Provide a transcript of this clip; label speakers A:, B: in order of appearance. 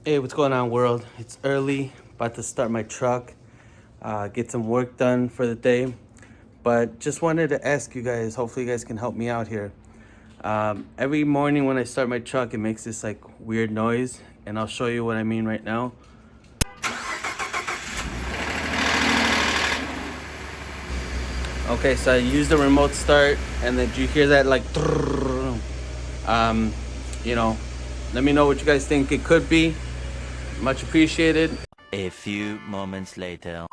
A: Hey, what's going on, world? It's early, about to start my truck, get some work done for the day. But just wanted to ask you guys, hopefully, you guys can help me out here. Every morning when I start my truck, it makes this like weird noise, and I'll show you what I mean right now. Okay, so I use the remote start, and then do you hear that like, um, you know, let me know what you guys think it could be. Much appreciated.
B: A few moments later.